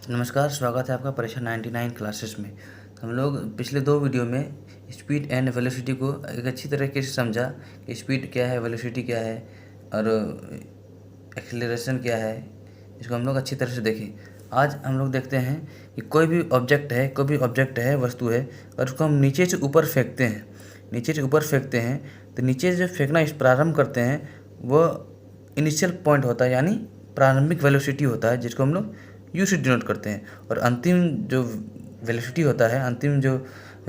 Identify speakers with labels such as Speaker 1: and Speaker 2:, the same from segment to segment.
Speaker 1: नमस्कार, स्वागत है आपका परीक्षा 99 क्लासेस में। हम लोग पिछले 2 वीडियो में स्पीड एंड वेलोसिटी को एक अच्छी तरीके से समझा कि स्पीड क्या है, वेलोसिटी क्या है और एक्सेलरेशन क्या है। इसको हम लोग अच्छी तरह से देखें। आज हम लोग देखते हैं कि कोई भी ऑब्जेक्ट है, वस्तु है, और उसको हम नीचे से ऊपर फेंकते हैं। तो नीचे से फेंकना प्रारंभ करते हैं, वो इनिशियल पॉइंट होता है, यानी प्रारंभिक वेलोसिटी होता है, जिसको हम लोग यू से डिनोट करते हैं। और अंतिम जो वेलोसिटी होता है, अंतिम जो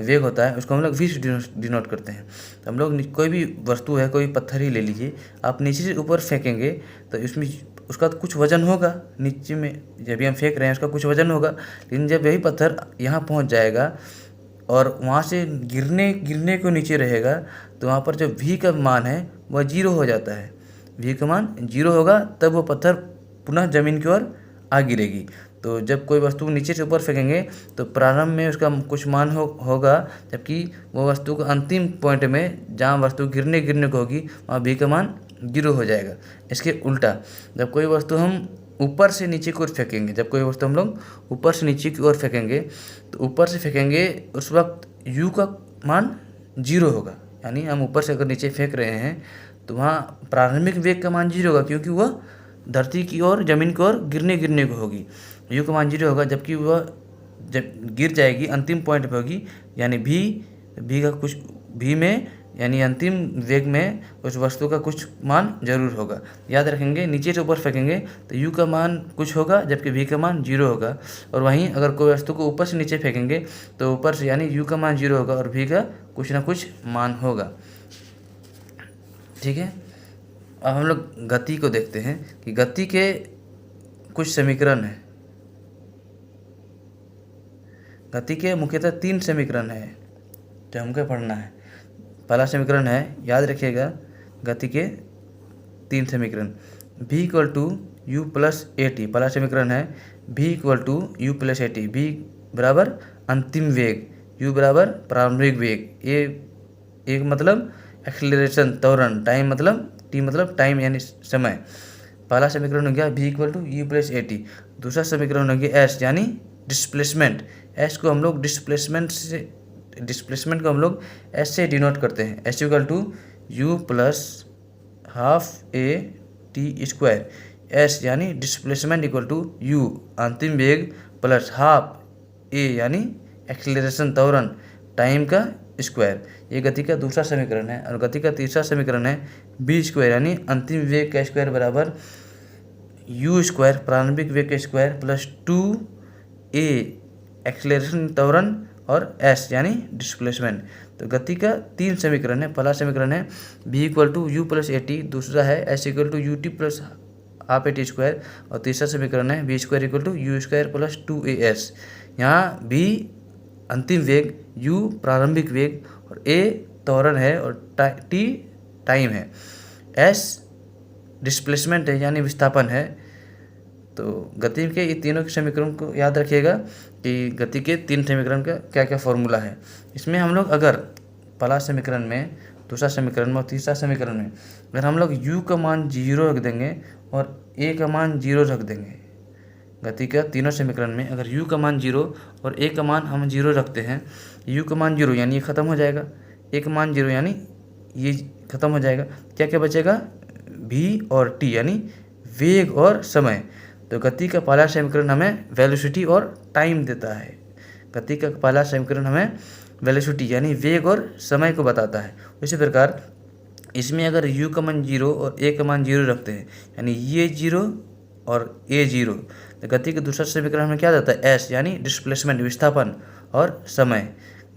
Speaker 1: वेग होता है, उसको हम लोग वी से डिनोट करते हैं। तो हम लोग कोई भी वस्तु है, कोई पत्थर ही ले लीजिए, आप नीचे से ऊपर फेंकेंगे तो इसमें उसका तो कुछ वजन होगा। नीचे में जब भी हम फेंक रहे हैं उसका कुछ वजन होगा, लेकिन जब यही पत्थर यहाँ पहुँच जाएगा और वहाँ से गिरने को नीचे रहेगा, तो वहाँ पर जो v का मान है वह 0 हो जाता है। v का मान 0 होगा, तब वो पत्थर पुनः ज़मीन की ओर आ गिरेगी। तो जब कोई वस्तु नीचे से ऊपर फेंकेंगे तो प्रारंभ में उसका कुछ मान होगा, जबकि वो वस्तु को अंतिम पॉइंट में जहाँ वस्तु गिरने को होगी वहाँ v का मान 0 हो जाएगा। इसके उल्टा जब कोई वस्तु हम ऊपर से नीचे की ओर फेंकेंगे, तो ऊपर से फेंकेंगे उस वक्त u का मान 0 होगा। यानी हम ऊपर से अगर नीचे फेंक रहे हैं तो वहाँ प्रारंभिक वेग का मान 0 होगा, क्योंकि वह धरती की ओर, ज़मीन की ओर गिरने को होगी। u का मान 0 होगा, जबकि वह जब गिर जाएगी अंतिम पॉइंट पे होगी, यानी भी का कुछ भी में, यानी अंतिम वेग में उस वस्तु का कुछ मान जरूर होगा। याद रखेंगे, नीचे से ऊपर फेंकेंगे तो u का मान कुछ होगा, जबकि v का मान 0 होगा। और वहीं अगर कोई वस्तु को ऊपर से नीचे फेंकेंगे तो ऊपर से यानी u का मान 0 होगा और v का कुछ ना कुछ मान होगा। ठीक है। अब हम लोग गति को देखते हैं कि गति के कुछ समीकरण हैं। गति के मुख्यतः 3 समीकरण है जो हमको पढ़ना है। पहला समीकरण है, याद रखिएगा, गति के 3 समीकरण। v = u + at। पहला समीकरण है v = u + at। v बराबर अंतिम वेग, u बराबर प्रारंभिक वेग, एक मतलब एक्सेलरेशन, त्वरण, टाइम मतलब t मतलब टाइम यानी समय। पहला समीकरण हो गया v = u + at। दूसरा समीकरण हो गया s यानी डिस्प्लेसमेंट। s को हम लोग डिस्प्लेसमेंट को हम लोग s से डिनोट करते हैं। s = u + ½ a t²। s यानी डिस्प्लेसमेंट = u अंतिम वेग प्लस ½ a यानी एक्सेलरेशन, त्वरण, टाइम का स्क्वायर। ये गति का दूसरा समीकरण है। और गति का तीसरा समीकरण है v² यानी अंतिम वेग का स्क्वायर बराबर u² प्रारंभिक वेग का स्क्वायर प्लस 2a एक्सेलरेशन, त्वरण, और s यानी डिस्प्लेसमेंट। तो गति का 3 समीकरण है। पहला समीकरण है v = u + at। दूसरा है s = ut + ½ at²। और तीसरा समीकरण है v² = u² + 2as। यहाँ v अंतिम वेग, u प्रारंभिक वेग और a त्वरण है और t टाइम है, s डिस्प्लेसमेंट है यानी विस्थापन है। तो गति के ये तीनों के समीकरण को याद रखिएगा कि गति के 3 समीकरण का क्या क्या फॉर्मूला है। इसमें हम लोग अगर पहला समीकरण में, दूसरा समीकरण में और तीसरा समीकरण में अगर हम लोग u का मान 0 रख देंगे और a का मान 0 रख देंगे, गति का तीनों समीकरण में अगर u का मान 0 और a का मान हम 0 रखते हैं, u का मान 0 यानी ये ख़त्म हो जाएगा, a का मान 0 यानी ये ख़त्म हो जाएगा। क्या क्या बचेगा? v और t यानी वेग और समय। तो गति का पहला समीकरण हमें वेलोसिटी और टाइम देता है। गति का पहला समीकरण हमें वेलोसिटी यानी वेग और समय को बताता है। उसी प्रकार इसमें अगर u का मान 0 और a का मान 0 रखते हैं, यानी ये 0 और a 0, तो गति का दूसरा समीकरण हमें क्या देता है? s यानी डिस्प्लेसमेंट, विस्थापन और समय।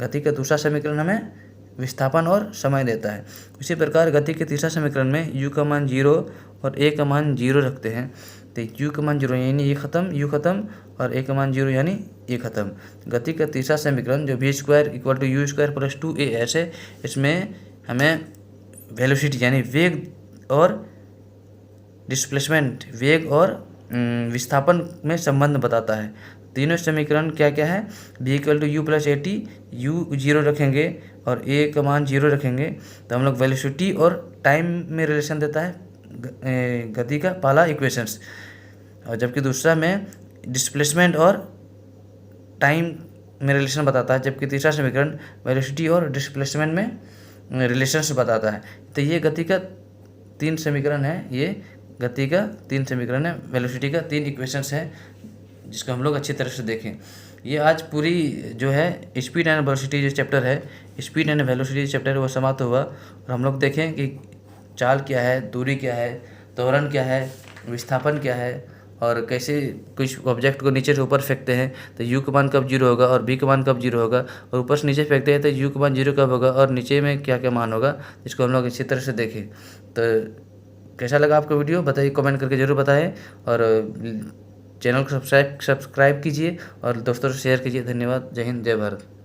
Speaker 1: गति का दूसरा समीकरण हमें विस्थापन और समय देता है। उसी प्रकार गति के तीसरा समीकरण में u का मान 0 और a का मान 0 रखते हैं, तो u का मान 0 यानी ये ख़त्म, u ख़त्म, और a का मान 0 यानी ये ख़त्म। गति का तीसरा समीकरण जो v² = u² + 2as है, इसमें हमें वेलोसिटी यानी वेग और डिस्प्लेसमेंट, वेग और विस्थापन में संबंध बताता है। तीनों समीकरण क्या क्या है? v = u + at, u 0 रखेंगे और a का मान 0 रखेंगे, तो हम लोग वेलोसिटी और टाइम में रिलेशन देता है गति का पहला इक्वेशंस। और जबकि दूसरा में डिस्प्लेसमेंट और टाइम में रिलेशन बताता है, जबकि तीसरा समीकरण वेलोसिटी और डिस्प्लेसमेंट में रिलेशंस बताता है। तो ये गति का 3 समीकरण है, ये गति का 3 समीकरण है, वेलोसिटी का 3 इक्वेशंस है, जिसको हम लोग अच्छी तरह से देखें। ये आज पूरी जो है स्पीड एंड वेलोसिटी जो चैप्टर है, स्पीड एंड वेलोसिटी चैप्टर है, वो समाप्त हुआ। और हम लोग देखें कि चाल क्या है, दूरी क्या है, त्वरण क्या है, विस्थापन क्या है, और कैसे कुछ ऑब्जेक्ट को नीचे से ऊपर फेंकते हैं तो यू का मान कब जीरो होगा और बी का मान कब जीरो होगा, और ऊपर से नीचे फेंकते हैं तो यू का मान जीरो कब होगा और नीचे में क्या क्या मान होगा, जिसको हम लोग अच्छी तरह से देखें। तो कैसा लगा आपका वीडियो बताइए, कमेंट करके ज़रूर बताएं, और चैनल को सब्सक्राइब कीजिए और दोस्तों से शेयर कीजिए। धन्यवाद। जय हिंद, जय भारत।